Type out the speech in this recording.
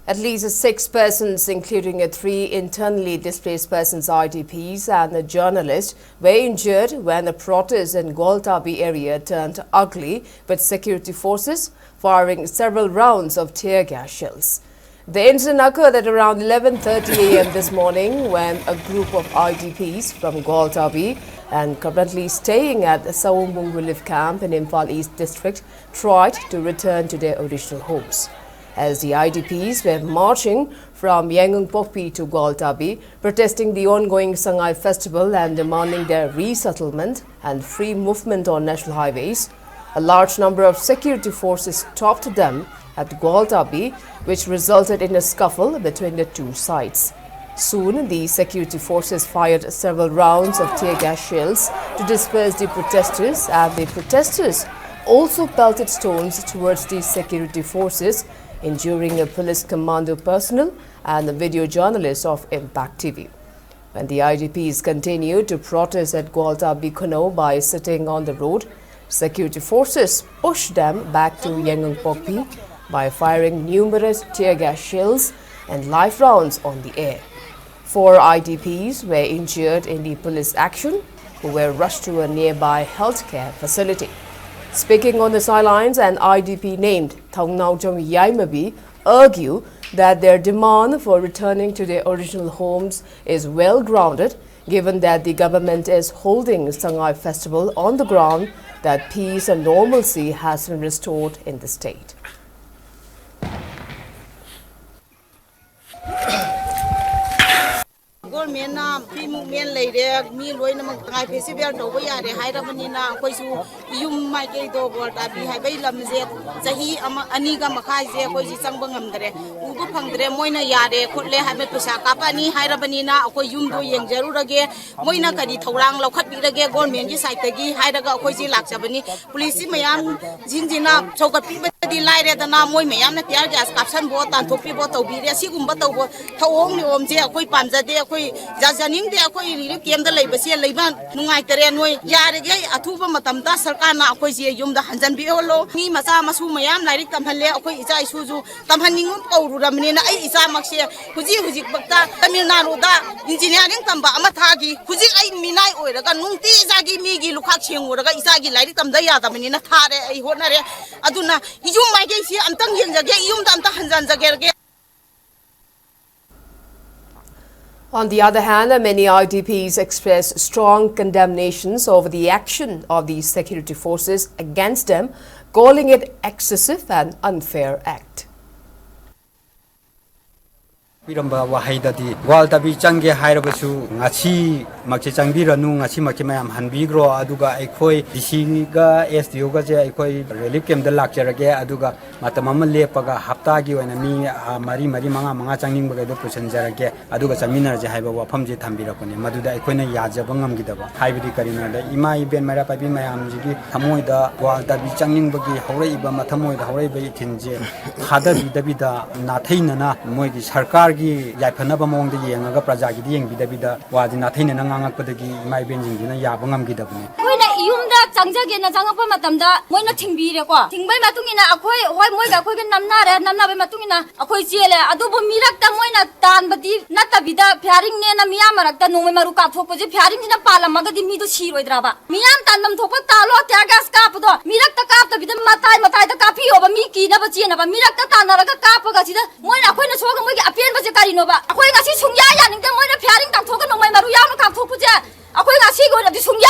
At least 6 persons, including 3 internally displaced persons IDPs and a journalist, were injured when the protest in Gwaltabi area turned ugly, with security forces firing several rounds of tear gas shells. The incident occurred at around 11:30 a.m. this morning when a group of IDPs from Gwaltabi and currently staying at the Sawumbung relief camp in Imphal East district tried to return to their original homes. As the IDPs were marching from Yangungpokpi to Gwaltabi, protesting the ongoing Sangai festival and demanding their resettlement and free movement on national highways, a large number of security forces stopped them at Gwaltabi, which resulted in a scuffle between the two sides. Soon, the security forces fired several rounds of tear gas shells to disperse the protesters, and the protesters also pelted stones towards the security forces, injuring a police commando personnel and a video journalist of Impact TV. When the IDPs continued to protest at Gwaltabi Kono by sitting on the road, security forces pushed them back to Yangungpokpi by firing numerous tear gas shells and live rounds on the air. 4 IDPs were injured in the police action, who were rushed to a nearby healthcare facility. Speaking on the sidelines, an IDP named Thongnaujam Yaimabi argued that their demand for returning to their original homes is well grounded, given that the government is holding Sangai festival on the ground that peace and normalcy has been restored in the state. Mena free movement later, me loin among festival to we are the Hyderabadina, Koisu, you might get over that we have a lamizet, Zahi Aniga Makaze, Koisi Sangbangam, Ubu Pangre, Moina Yade, Kotle have a Pusakapani, Hyderabadina, Koyumdo, Yang Jerurage, Moina Kadi Torang, Lokapirage, Gorman, Saitagi, Hydaga, Koisi Laksabani, Police Mayam, Zinzina, Toka people delighted the Namoy Mayam, the Tiagas, Capsan Bot, and Topi Boto, Biria Sigumbato, Taong, Omzea, Panza, Jazaning de Akoi came the labor, see a labor, Nungai Yarige, Atuba Matamda, Sarkana, Akoisi, Yum the Hansan Biolo, Ni Masama Sumayam, Like Tamhale, Akoi Isa Suzu, Tamhaning, Ramina, Isa Maxia, Kuzi, Bakta, Tamilnaruda, Engineering Tamba, Amatagi, Kuzi, Minai, or the Nunti, Zagi, Migi, Lukachi, or the Isagi, like Tamdaya, Tamina Tare, Honare, Aduna, you might get here, and Tangian, Yum Danta Hansan Zagerge. On the other hand, many IDPs expressed strong condemnations over the action of the security forces against them, calling it excessive and unfair act. Piramba Wahidati, Gwaltabi Change Hirabasu, Nachi, Machichambira Nu, Nachi Makimayam, Hanbigro, Aduga, Ekoi, Ishiga, Estioga, Ekoi, Reliquem the Lakjarage, Aduga, Matamama Lepaga, Haptagi, and me, Mari Manga, Mangachanging, the Pusanjarage, Aduga Samina, Jahaba, Pamji Tambirapone, Maduda, Ekona Yaja, Bangam Gidaba, Hybrid Karina, the Imai Ben Marapabi, Mayam Jigi, Hamoida, Gwaltabi Changing Bagi, Horeba, Matamoid, Horeba, Tinje, Hadabi, Dabida, Natinana, Moigi, Harkar. Yapanaba among the Yanga Prajaki, Bidabida, was in Athena Nangapadi, my Benjing, Yabangam Gidabne. When Yumda, Tanzagin, Zangapa Matamda, when a Timbira, Tingba Matungina, why Moga, Namna, Nana Matungina, Akoisiele, Adobo Mirak, Moina, Tan, but Nata Vida, Paring Nena Miamarak, no Maruka, Focus, Paring in a Palamaga, the Mido Shiro Drava. Miam Tandam Topatalo, Tagas Caputo, Mirak the Capta with the Matai, the Capi over Miki, never seen about Mirak the Tanaka Capogasida, when I went to Soga appeared. Karinova, Akoy Sungya, and the Mona Piaring, Token, my Maruano Capuja, Akoy Sigo, the Sungya.